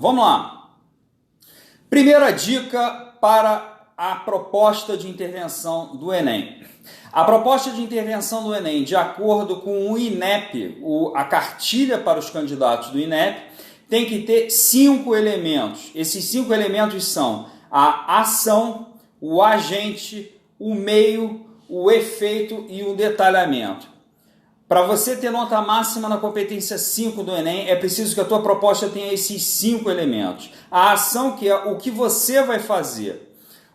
vamos lá. Primeira dica para a proposta de intervenção do Enem. A proposta de intervenção do Enem, de acordo com o INEP, a cartilha para os candidatos do INEP, tem que ter 5 elementos. Esses 5 elementos são a ação, o agente, o meio, o efeito e o detalhamento. Para você ter nota máxima na competência 5 do Enem, é preciso que a tua proposta tenha esses 5 elementos. A ação, que é o que você vai fazer.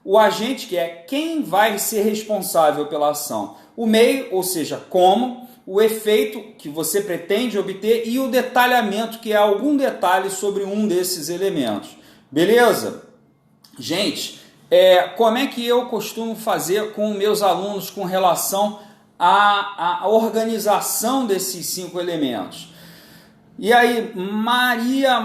O agente, que é quem vai ser responsável pela ação. O meio, ou seja, como. O efeito, que você pretende obter. E o detalhamento, que é algum detalhe sobre um desses elementos. Beleza? Gente, como é que eu costumo fazer com meus alunos com relação a organização desses 5 elementos? E aí, Maria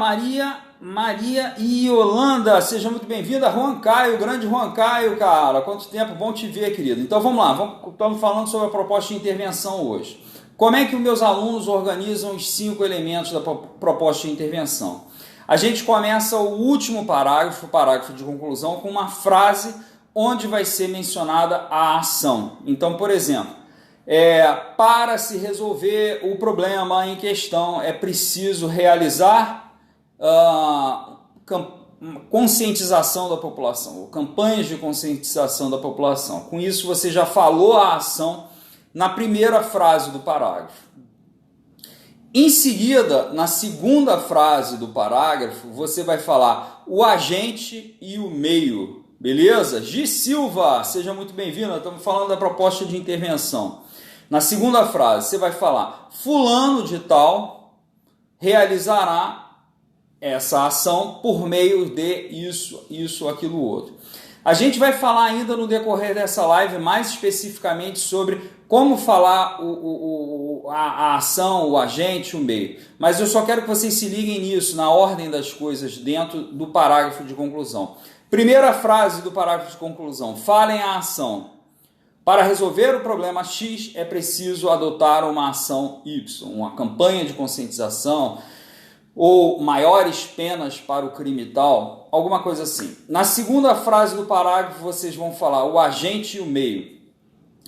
e Yolanda, seja muito bem-vinda. Juan Caio, grande Juan Caio, cara, quanto tempo, bom te ver, querido. Então vamos lá, estamos falando sobre a proposta de intervenção hoje. Como é que os meus alunos organizam os 5 elementos da proposta de intervenção? A gente começa o último parágrafo, o parágrafo de conclusão, com uma frase onde vai ser mencionada a ação. Então, por exemplo, para se resolver o problema em questão, é preciso realizar conscientização da população, ou campanhas de conscientização da população. Com isso, você já falou a ação na primeira frase do parágrafo. Em seguida, na segunda frase do parágrafo, você vai falar o agente e o meio. Beleza? Gi Silva, seja muito bem-vinda. Estamos falando da proposta de intervenção. Na segunda frase, você vai falar fulano de tal realizará essa ação por meio de isso, aquilo, outro. A gente vai falar ainda no decorrer dessa live mais especificamente sobre como falar a ação, o agente, o meio. Mas eu só quero que vocês se liguem nisso, na ordem das coisas, dentro do parágrafo de conclusão. Primeira frase do parágrafo de conclusão, falem a ação. Para resolver o problema X, é preciso adotar uma ação Y, uma campanha de conscientização, ou maiores penas para o crime tal, alguma coisa assim. Na segunda frase do parágrafo, vocês vão falar o agente e o meio,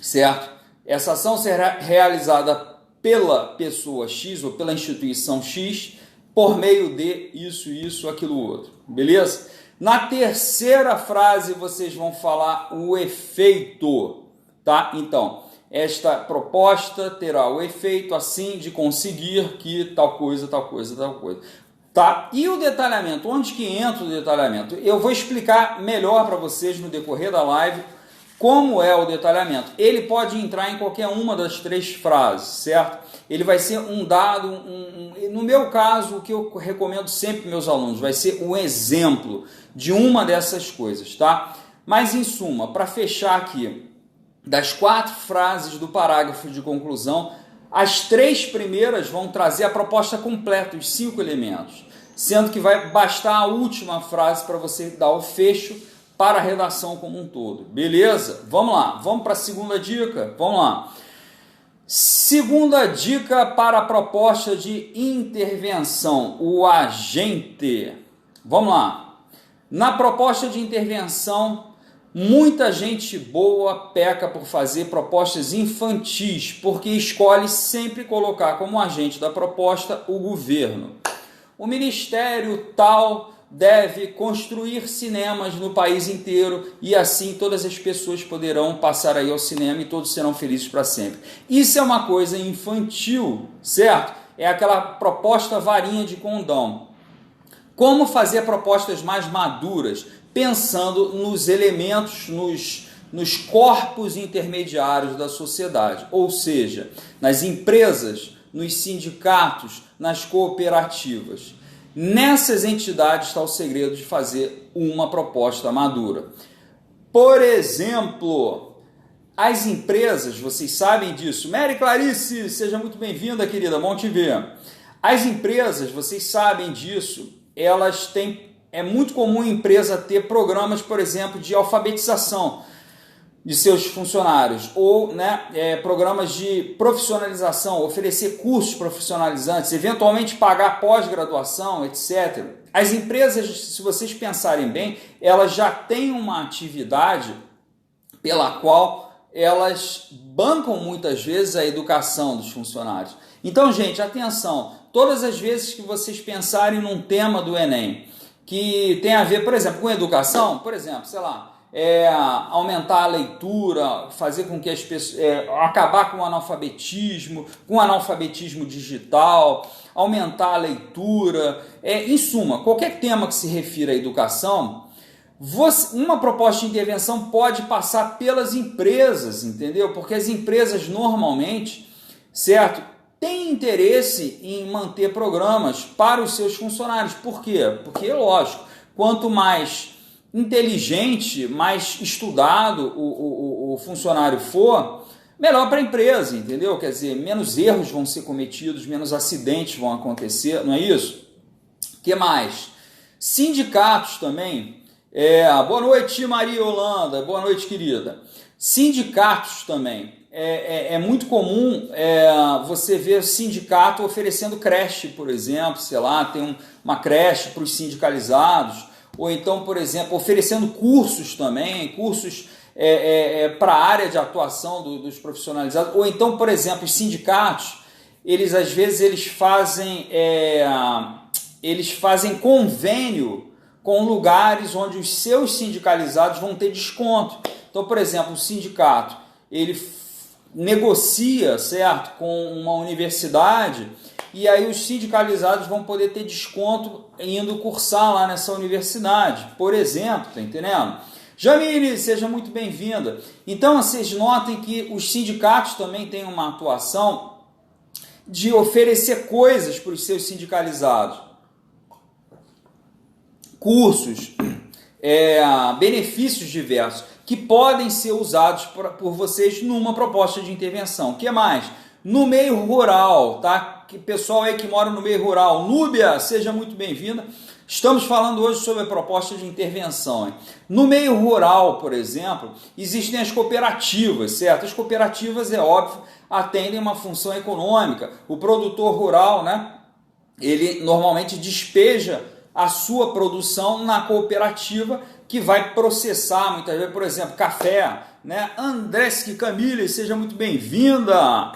certo? Essa ação será realizada pela pessoa X ou pela instituição X por meio de isso, aquilo, outro, beleza? Na terceira frase, vocês vão falar o efeito, tá? Então, esta proposta terá o efeito assim de conseguir que tal coisa. Tá? E o detalhamento, onde que entra o detalhamento? Eu vou explicar melhor para vocês no decorrer da live como é o detalhamento. Ele pode entrar em qualquer uma das 3 frases, certo? Ele vai ser um dado, no meu caso, o que eu recomendo sempre para meus alunos, vai ser um exemplo de uma dessas coisas, tá? Mas em suma, para fechar aqui, das 4 frases do parágrafo de conclusão, as 3 primeiras vão trazer a proposta completa, os 5 elementos, sendo que vai bastar a última frase para você dar o fecho para a redação como um todo. Beleza? Vamos lá, vamos para a segunda dica? Vamos lá. Segunda dica para a proposta de intervenção, o agente. Vamos lá. Na proposta de intervenção, muita gente boa peca por fazer propostas infantis, porque escolhe sempre colocar como agente da proposta o governo. O ministério tal deve construir cinemas no país inteiro e assim todas as pessoas poderão passar aí ao cinema e todos serão felizes para sempre. Isso é uma coisa infantil, certo? É aquela proposta varinha de condão. Como fazer propostas mais maduras? Pensando nos elementos, nos corpos intermediários da sociedade, ou seja, nas empresas, nos sindicatos, nas cooperativas. Nessas entidades está o segredo de fazer uma proposta madura. Por exemplo, as empresas, vocês sabem disso. Mary Clarice, seja muito bem-vinda, querida, bom te ver. As empresas, vocês sabem disso, elas têm... É muito comum a empresa ter programas, por exemplo, de alfabetização de seus funcionários, ou programas de profissionalização, oferecer cursos profissionalizantes, eventualmente pagar pós-graduação, etc. As empresas, se vocês pensarem bem, elas já têm uma atividade pela qual elas bancam muitas vezes a educação dos funcionários. Então, gente, atenção, todas as vezes que vocês pensarem num tema do Enem, que tem a ver, por exemplo, com educação, por exemplo, sei lá, aumentar a leitura, fazer com que as pessoas, acabar com o analfabetismo digital, aumentar a leitura, em suma, qualquer tema que se refira à educação, uma proposta de intervenção pode passar pelas empresas, entendeu? Porque as empresas normalmente, certo, têm interesse em manter programas para os seus funcionários. Por quê? Porque, lógico, quanto mais inteligente, mais estudado o funcionário for, melhor para a empresa, entendeu? Quer dizer, menos erros vão ser cometidos, menos acidentes vão acontecer, não é isso? O que mais? Sindicatos também. Boa noite, Maria Holanda. Boa noite, querida. Sindicatos também. É muito comum você ver sindicato oferecendo creche, por exemplo, sei lá, tem uma creche para os sindicalizados, ou então, por exemplo, oferecendo cursos também, cursos para a área de atuação dos profissionalizados, ou então, por exemplo, os sindicatos, às vezes eles fazem convênio com lugares onde os seus sindicalizados vão ter desconto. Então, por exemplo, o sindicato, ele negocia, certo, com uma universidade, e aí os sindicalizados vão poder ter desconto indo cursar lá nessa universidade, por exemplo, tá entendendo? Jamile, seja muito bem-vinda. Então, vocês notem que os sindicatos também têm uma atuação de oferecer coisas para os seus sindicalizados. Cursos, benefícios diversos, que podem ser usados por vocês numa proposta de intervenção. O que mais? No meio rural, tá? Pessoal aí que mora no meio rural, Núbia, seja muito bem-vinda. Estamos falando hoje sobre a proposta de intervenção. Hein? No meio rural, por exemplo, existem as cooperativas, certo? As cooperativas, é óbvio, atendem uma função econômica. O produtor rural, né? Ele normalmente despeja a sua produção na cooperativa, que vai processar, muitas vezes, por exemplo, café, né? Andreski Camille, seja muito bem-vinda.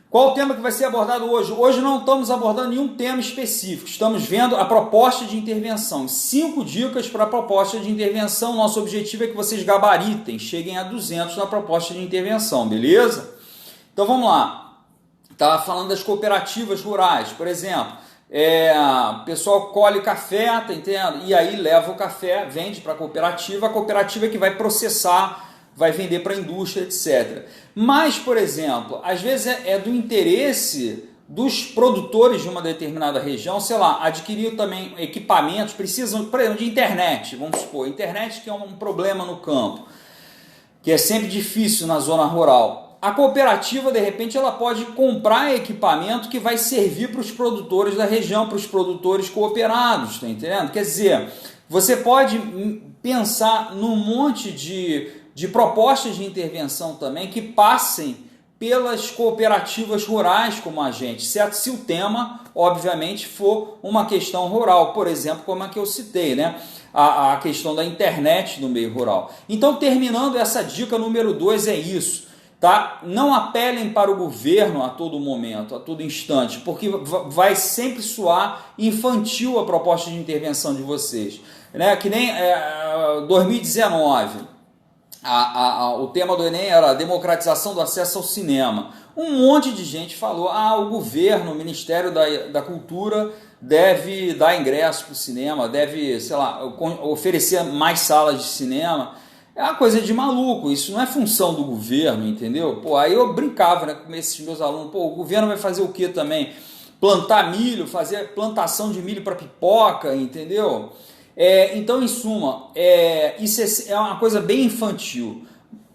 Qual o tema que vai ser abordado hoje? Hoje não estamos abordando nenhum tema específico, estamos vendo a proposta de intervenção. 5 dicas para a proposta de intervenção. Nosso objetivo é que vocês gabaritem, cheguem a 200 na proposta de intervenção, beleza? Então vamos lá. Estava falando das cooperativas rurais, por exemplo. O pessoal colhe café, tá entendendo? E aí leva o café, vende para a cooperativa é que vai processar, vai vender para a indústria, etc. Mas, por exemplo, às vezes é do interesse dos produtores de uma determinada região, sei lá, adquirir também equipamentos, precisam, por exemplo, de internet, vamos supor, internet que é um problema no campo, que é sempre difícil na zona rural. A cooperativa, de repente, ela pode comprar equipamento que vai servir para os produtores da região, para os produtores cooperados, tá entendendo? Quer dizer, você pode pensar num monte de propostas de intervenção também que passem pelas cooperativas rurais como a gente, certo? Se o tema, obviamente, for uma questão rural, por exemplo, como a que eu citei, né? A questão da internet no meio rural. Então, terminando essa dica número 2, é isso. Tá? Não apelem para o governo a todo momento, a todo instante, porque vai sempre soar infantil a proposta de intervenção de vocês. Né? Que nem 2019, o tema do Enem era a democratização do acesso ao cinema. Um monte de gente falou, o governo, o Ministério da Cultura deve dar ingresso para o cinema, deve, sei lá, oferecer mais salas de cinema. É uma coisa de maluco, isso não é função do governo, entendeu? Pô, aí eu brincava, né, com esses meus alunos, o governo vai fazer o quê também? Plantar milho, fazer plantação de milho para pipoca, entendeu? Então, em suma, isso é uma coisa bem infantil.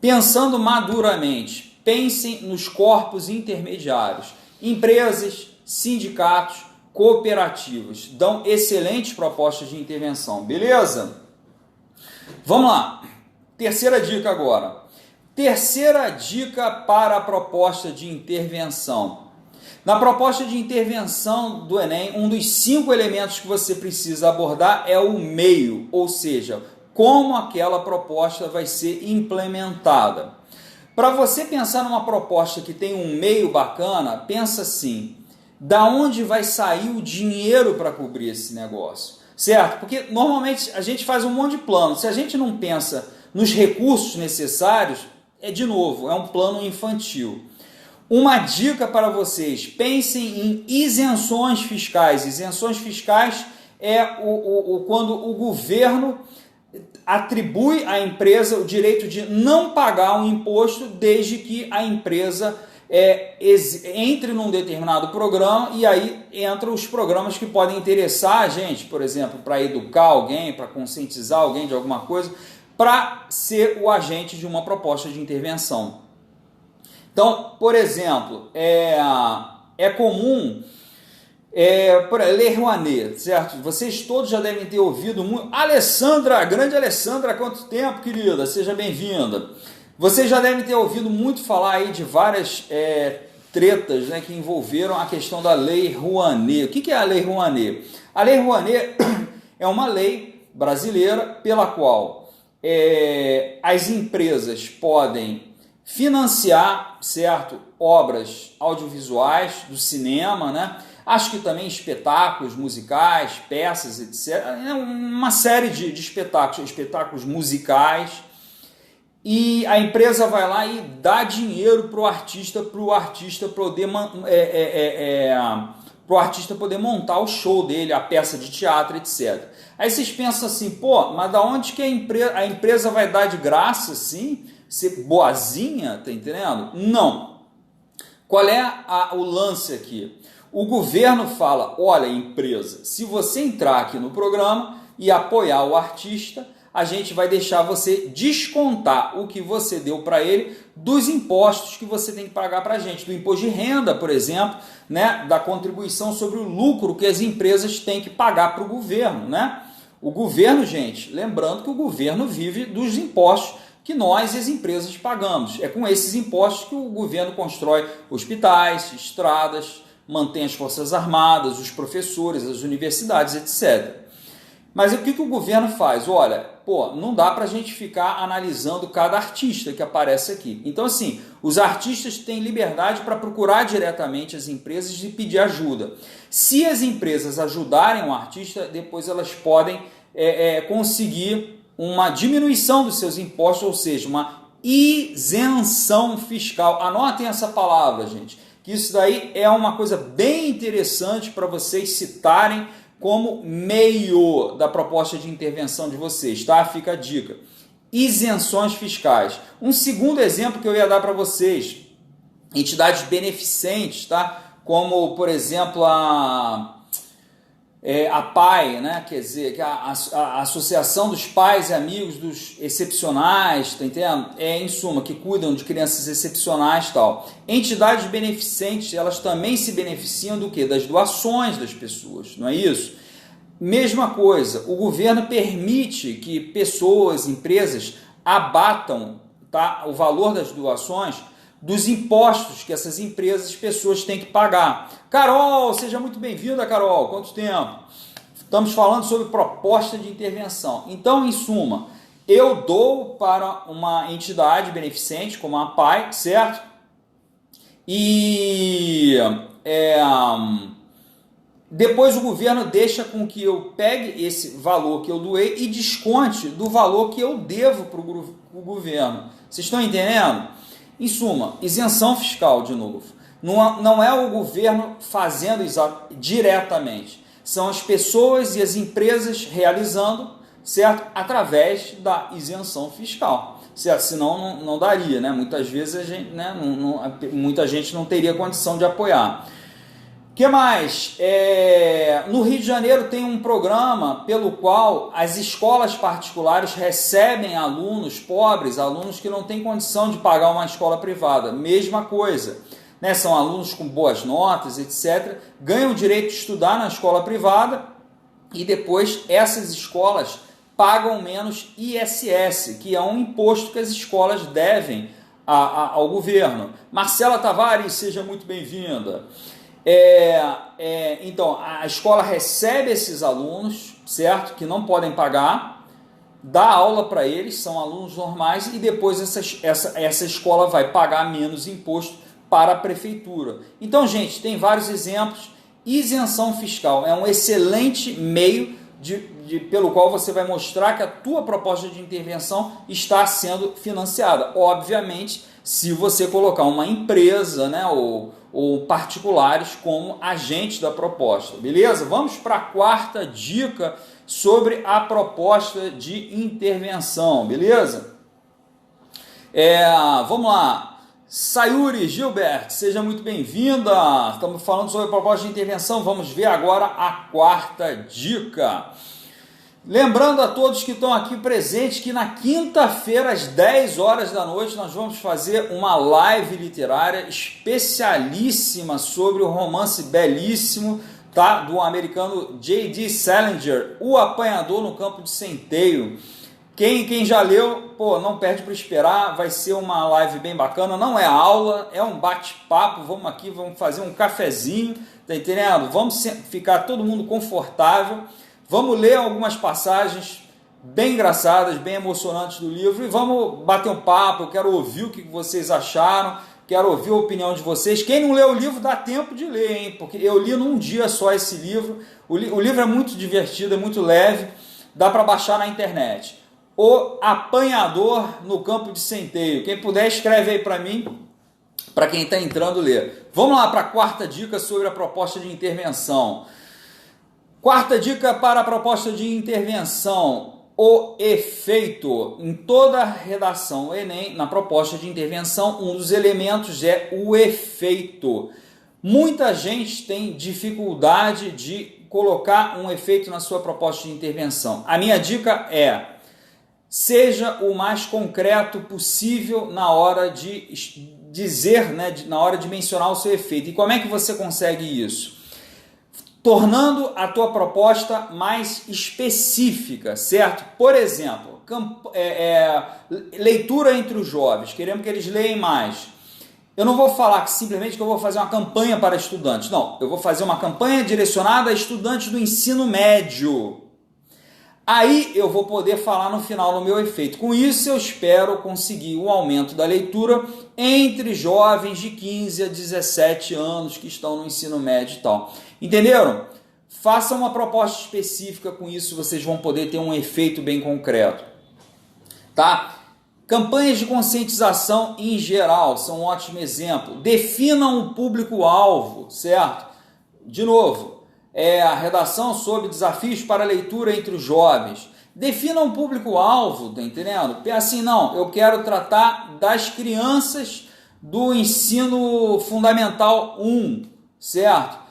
Pensando maduramente, pensem nos corpos intermediários, empresas, sindicatos, cooperativas, dão excelentes propostas de intervenção, beleza? Vamos lá. Terceira dica agora. Terceira dica para a proposta de intervenção. Na proposta de intervenção do Enem, um dos 5 elementos que você precisa abordar é o meio, ou seja, como aquela proposta vai ser implementada. Para você pensar numa proposta que tem um meio bacana, pensa assim, da onde vai sair o dinheiro para cobrir esse negócio, certo? Porque normalmente a gente faz um monte de plano, se a gente não pensa nos recursos necessários, de novo, é um plano infantil. Uma dica para vocês, pensem em isenções fiscais. Isenções fiscais é quando o governo atribui à empresa o direito de não pagar um imposto desde que a empresa entre num determinado programa, e aí entram os programas que podem interessar a gente, por exemplo, para educar alguém, para conscientizar alguém de alguma coisa, para ser o agente de uma proposta de intervenção. Então, por exemplo, é comum, Lei Rouanet, certo? Vocês todos já devem ter ouvido muito. Alessandra, grande Alessandra, há quanto tempo, querida? Seja bem-vinda. Vocês já devem ter ouvido muito falar aí de várias tretas, né, que envolveram a questão da Lei Rouanet. O que é a Lei Rouanet? A Lei Rouanet é uma lei brasileira pela qual as empresas podem financiar, certo, obras audiovisuais do cinema, né? Acho que também espetáculos musicais, peças, etc. Uma série de espetáculos musicais. E a empresa vai lá e dá dinheiro para o artista poder montar o show dele, a peça de teatro, etc. Aí vocês pensam assim, pô, mas da onde que a empresa vai dar de graça assim? Ser boazinha, tá entendendo? Não. Qual é o lance aqui? O governo fala, olha, empresa, se você entrar aqui no programa e apoiar o artista, a gente vai deixar você descontar o que você deu para ele dos impostos que você tem que pagar para a gente, do imposto de renda, por exemplo, né, da contribuição sobre o lucro que as empresas têm que pagar para o governo, né? O governo, gente, lembrando que o governo vive dos impostos que nós e as empresas pagamos. É com esses impostos que o governo constrói hospitais, estradas, mantém as forças armadas, os professores, as universidades, etc. Mas o que o governo faz? Olha, não dá para a gente ficar analisando cada artista que aparece aqui. Então, assim, os artistas têm liberdade para procurar diretamente as empresas e pedir ajuda. Se as empresas ajudarem o artista, depois elas podem conseguir uma diminuição dos seus impostos, ou seja, uma isenção fiscal. Anotem essa palavra, gente, que isso daí é uma coisa bem interessante para vocês citarem como meio da proposta de intervenção de vocês, tá? Fica a dica. Isenções fiscais. Um segundo exemplo que eu ia dar para vocês, entidades beneficentes, tá? Como, por exemplo, a PAI, né? Quer dizer, que a Associação dos Pais e Amigos dos Excepcionais, tá entendendo? Em suma, que cuidam de crianças excepcionais e tal. Entidades beneficentes, elas também se beneficiam do quê? Das doações das pessoas, não é isso? Mesma coisa, o governo permite que pessoas, empresas, abatam, tá, o valor das doações dos impostos que essas empresas, pessoas têm que pagar. Carol, seja muito bem-vinda, Carol. Quanto tempo? Estamos falando sobre proposta de intervenção. Então, em suma, eu dou para uma entidade beneficente, como a PAI, certo? E depois o governo deixa com que eu pegue esse valor que eu doei e desconte do valor que eu devo para o governo. Vocês estão entendendo? Em suma, isenção fiscal, de novo. Não é o governo fazendo diretamente. São as pessoas e as empresas realizando, certo? Através da isenção fiscal, certo? Senão não daria, né? Muitas vezes a gente, né? Muita gente não teria condição de apoiar. O que mais? No Rio de Janeiro tem um programa pelo qual as escolas particulares recebem alunos pobres, alunos que não têm condição de pagar uma escola privada. Mesma coisa, né? São alunos com boas notas, etc. Ganham o direito de estudar na escola privada e depois essas escolas pagam menos ISS, que é um imposto que as escolas devem ao governo. Marcela Tavares, seja muito bem-vinda. Então, a escola recebe esses alunos, certo? Que não podem pagar, dá aula para eles, são alunos normais, e depois essa escola vai pagar menos imposto para a prefeitura. Então, gente, tem vários exemplos. Isenção fiscal é um excelente meio pelo qual você vai mostrar que a tua proposta de intervenção está sendo financiada. Obviamente, se você colocar uma empresa, né, ou particulares como agente da proposta, beleza? Vamos para a quarta dica sobre a proposta de intervenção, beleza? Vamos lá. Sayuri Gilbert, seja muito bem-vinda. Estamos falando sobre a proposta de intervenção. Vamos ver agora a quarta dica. Lembrando a todos que estão aqui presentes que na quinta-feira, às 10 horas da noite, nós vamos fazer uma live literária especialíssima sobre o romance belíssimo, tá, do americano J.D. Salinger, O Apanhador no Campo de Centeio. Quem já leu, não perde para esperar, vai ser uma live bem bacana, não é aula, é um bate-papo, vamos fazer um cafezinho, tá entendendo? Vamos ficar todo mundo confortável, vamos ler algumas passagens bem engraçadas, bem emocionantes do livro e vamos bater um papo, eu quero ouvir o que vocês acharam, quero ouvir a opinião de vocês. Quem não leu o livro, dá tempo de ler, hein? Porque eu li num dia só esse livro, o livro é muito divertido, é muito leve, dá para baixar na internet. O Apanhador no Campo de Centeio. Quem puder, escreve aí para mim, para quem está entrando ler. Vamos lá para a quarta dica sobre a proposta de intervenção. Quarta dica para a proposta de intervenção: o efeito. Em toda redação Enem, na proposta de intervenção, um dos elementos é o efeito. Muita gente tem dificuldade de colocar um efeito na sua proposta de intervenção. A minha dica é: seja o mais concreto possível na hora de dizer, né, na hora de mencionar o seu efeito. E como é que você consegue isso? Tornando a tua proposta mais específica, certo? Por exemplo, leitura entre os jovens, queremos que eles leiam mais. Eu não vou falar simplesmente que eu vou fazer uma campanha para estudantes. Não, eu vou fazer uma campanha direcionada a estudantes do ensino médio. Aí eu vou poder falar no final no meu efeito. Com isso eu espero conseguir um aumento da leitura entre jovens de 15 a 17 anos que estão no ensino médio e tal. Entenderam? Faça uma proposta específica, com isso vocês vão poder ter um efeito bem concreto. Tá? Campanhas de conscientização em geral são um ótimo exemplo. Defina um público-alvo, certo? De novo, a redação sobre desafios para a leitura entre os jovens. Defina um público-alvo, tá entendendo? Assim, não, eu quero tratar das crianças do ensino fundamental 1, certo?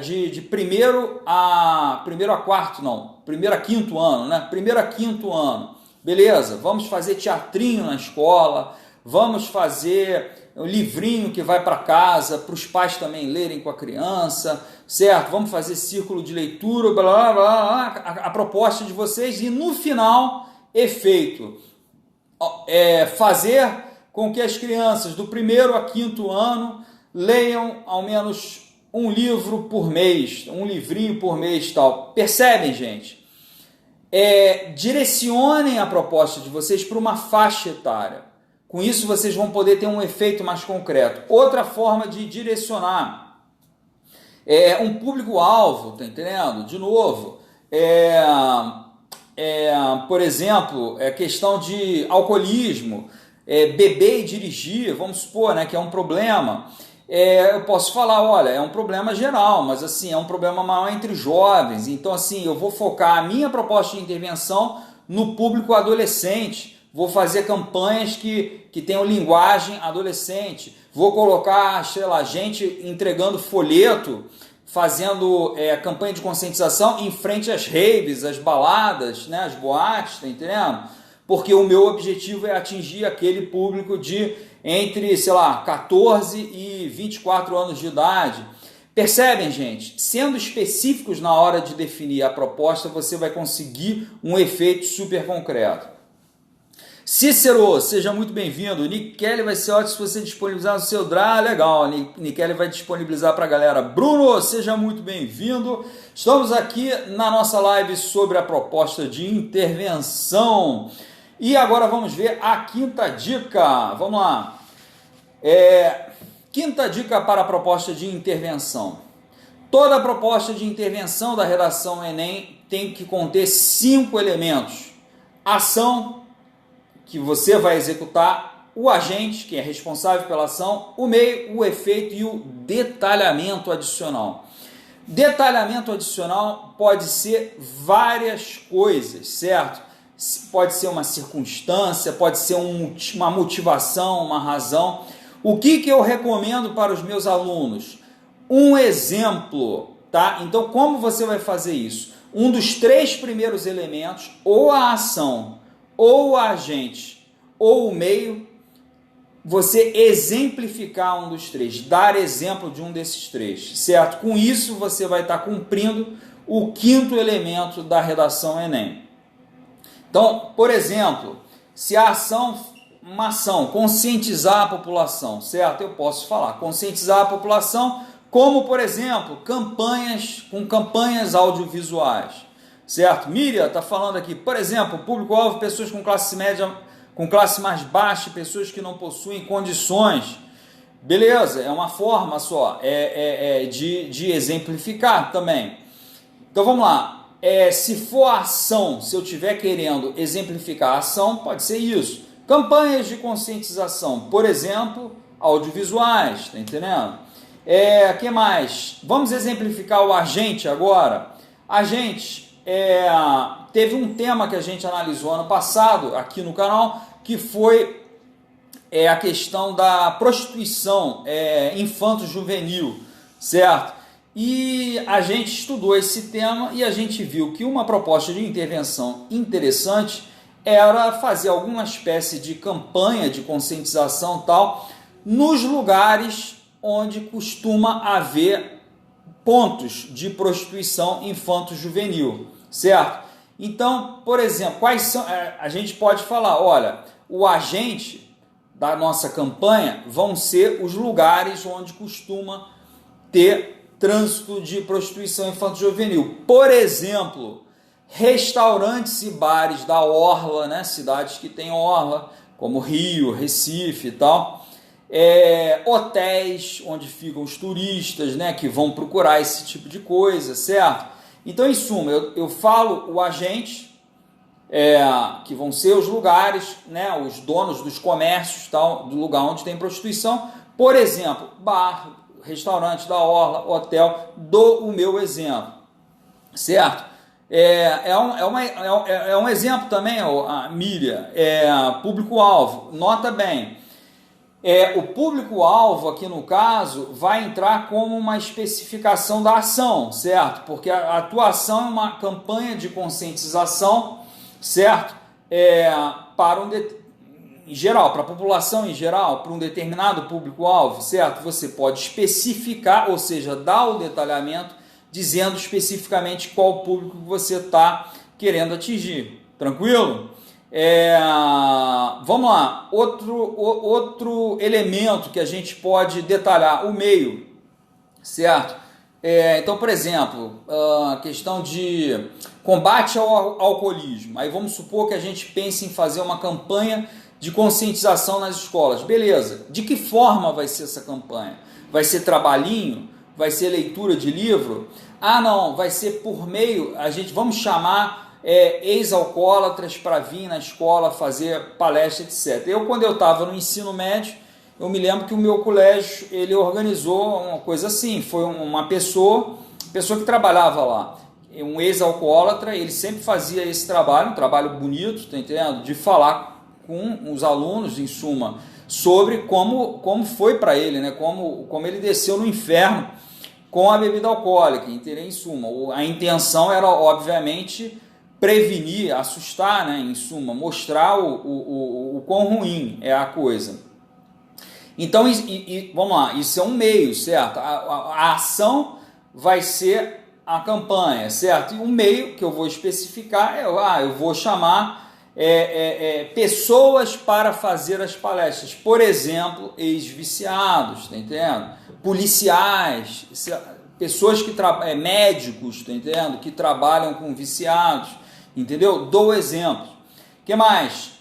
De primeiro a quarto, não, primeiro a quinto ano, né? Primeiro a quinto ano, beleza, vamos fazer teatrinho na escola, vamos fazer o livrinho que vai para casa, para os pais também lerem com a criança, certo? Vamos fazer círculo de leitura, blá, blá, blá, a proposta de vocês, e no final, efeito. Fazer com que as crianças do primeiro a quinto ano leiam ao menos um livro por mês, um livrinho por mês, tal. Percebem, gente? Direcionem a proposta de vocês para uma faixa etária. Com isso, vocês vão poder ter um efeito mais concreto. Outra forma de direcionar um público-alvo, tá entendendo? De novo, por exemplo, questão de alcoolismo, beber e dirigir, vamos supor, né, que é um problema. Eu posso falar, olha, é um problema geral, mas assim, é um problema maior entre jovens. Então, assim, eu vou focar a minha proposta de intervenção no público adolescente. Vou fazer campanhas que tenham linguagem adolescente. Vou colocar, sei lá, gente entregando folheto, fazendo campanha de conscientização em frente às raves, às baladas, né, às boates, tá entendendo? Porque o meu objetivo é atingir aquele público de entre, sei lá, 14 e 24 anos de idade. Percebem, gente? Sendo específicos na hora de definir a proposta, você vai conseguir um efeito super concreto. Cícero, seja muito bem-vindo. Nick Kelly vai ser ótimo se você disponibilizar no seu Drive. Legal, Nick Kelly vai disponibilizar para a galera. Bruno, seja muito bem-vindo. Estamos aqui na nossa live sobre a proposta de intervenção. E agora vamos ver a quinta dica. Vamos lá. Quinta dica para a proposta de intervenção. Toda proposta de intervenção da redação Enem tem que conter 5 elementos. Ação, que você vai executar, o agente, que é responsável pela ação, o meio, o efeito e o detalhamento adicional. Detalhamento adicional pode ser várias coisas, certo? Pode ser uma circunstância, pode ser uma motivação, uma razão. O que eu recomendo para os meus alunos? Um exemplo, tá? Então, como você vai fazer isso? Um dos 3 primeiros elementos, ou a ação, ou o agente, ou o meio, você exemplificar um dos 3, dar exemplo de um desses 3, certo? Com isso, você vai estar cumprindo o 5º elemento da redação Enem. Então, por exemplo, se a ação, uma ação, conscientizar a população, certo? Eu posso falar, conscientizar a população, como, por exemplo, campanhas audiovisuais. Certo? Miriam está falando aqui, por exemplo, público-alvo, pessoas com classe média, com classe mais baixa, pessoas que não possuem condições. Beleza, é uma forma só de exemplificar também. Então vamos lá. Se for ação, se eu estiver querendo exemplificar a ação, pode ser isso. Campanhas de conscientização, por exemplo, audiovisuais, tá entendendo? Que mais? Vamos exemplificar o agente agora. Agente. Teve um tema que a gente analisou ano passado aqui no canal, que foi a questão da prostituição infanto-juvenil, certo? E a gente estudou esse tema e a gente viu que uma proposta de intervenção interessante era fazer alguma espécie de campanha de conscientização tal nos lugares onde costuma haver pontos de prostituição infanto-juvenil, certo? Então, por exemplo, quais são? A gente pode falar, olha, o agente da nossa campanha vão ser os lugares onde costuma ter trânsito de prostituição infanto-juvenil. Por exemplo, restaurantes e bares da orla, né? Cidades que têm orla, como Rio, Recife e tal. Hotéis onde ficam os turistas, né, que vão procurar esse tipo de coisa, certo? Então, em suma, eu falo o agente, que vão ser os lugares, né, os donos dos comércios, tal, do lugar onde tem prostituição. Por exemplo, bar, restaurante da orla, hotel, dou o meu exemplo, certo? Um exemplo também, a Miriam, público-alvo, nota bem. O público-alvo aqui no caso vai entrar como uma especificação da ação, certo? Porque a tua ação é uma campanha de conscientização, certo? Em geral, para a população em geral, para um determinado público-alvo, certo? Você pode especificar, ou seja, dar o detalhamento dizendo especificamente qual público você está querendo atingir. Tranquilo? Vamos lá, outro elemento que a gente pode detalhar, o meio, certo? Então, por exemplo, a questão de combate ao alcoolismo. Aí vamos supor que a gente pense em fazer uma campanha de conscientização nas escolas. Beleza, de que forma vai ser essa campanha? Vai ser trabalhinho? Vai ser leitura de livro? Não, vai ser por meio, vamos chamar ex-alcoólatras para vir na escola fazer palestra, etc. Quando eu estava no ensino médio, eu me lembro que o meu colégio, ele organizou uma coisa assim, foi uma pessoa que trabalhava lá, um ex-alcoólatra, ele sempre fazia esse trabalho, um trabalho bonito, tá entendendo? De falar com os alunos, em suma, sobre como foi para ele, né? Como ele desceu no inferno com a bebida alcoólica, entendeu? Em suma, a intenção era, obviamente, prevenir, assustar, né? Em suma, mostrar o quão ruim é a coisa. Então, vamos lá, isso é um meio, certo? A ação vai ser a campanha, certo? E o meio que eu vou especificar eu vou chamar pessoas para fazer as palestras. Por exemplo, ex-viciados, tá entendendo? Policiais, pessoas que médicos, tá entendendo? Que trabalham com viciados, entendeu? Dou exemplo. O que mais?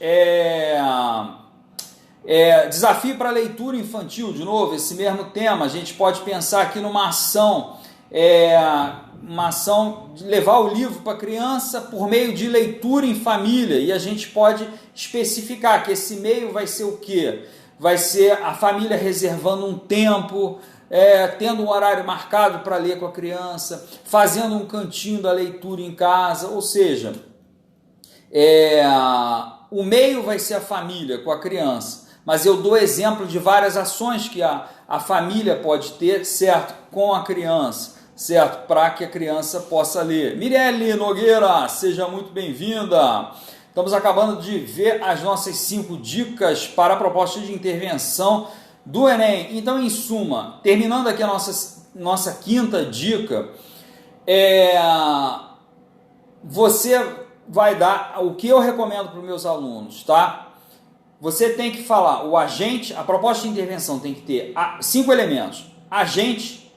Desafio para leitura infantil, de novo, esse mesmo tema. A gente pode pensar aqui numa ação, uma ação de levar o livro para a criança por meio de leitura em família, e a gente pode especificar que esse meio vai ser o quê? Vai ser a família reservando um tempo, tendo um horário marcado para ler com a criança, fazendo um cantinho da leitura em casa, ou seja, o meio vai ser a família com a criança, mas eu dou exemplo de várias ações que a família pode ter, certo? Com a criança, certo? Para que a criança possa ler. Mirelle Nogueira, seja muito bem-vinda. Estamos acabando de ver as nossas 5 dicas para a proposta de intervenção do Enem. Então, em suma, terminando aqui a nossa quinta dica, você vai dar o que eu recomendo para os meus alunos, tá? Você tem que falar, o agente, a proposta de intervenção tem que ter 5 elementos: agente,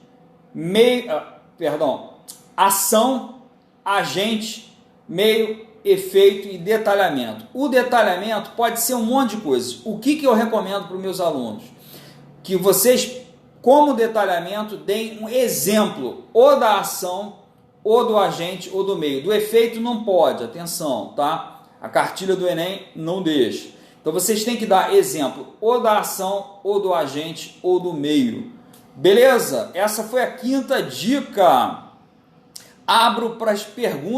ação, agente, meio, efeito e detalhamento. O detalhamento pode ser um monte de coisas. O que eu recomendo para os meus alunos? Que vocês, como detalhamento, deem um exemplo ou da ação, ou do agente, ou do meio. Do efeito não pode, atenção, tá? A cartilha do Enem não deixa. Então vocês têm que dar exemplo ou da ação, ou do agente, ou do meio. Beleza? Essa foi a quinta dica. Abro para as perguntas.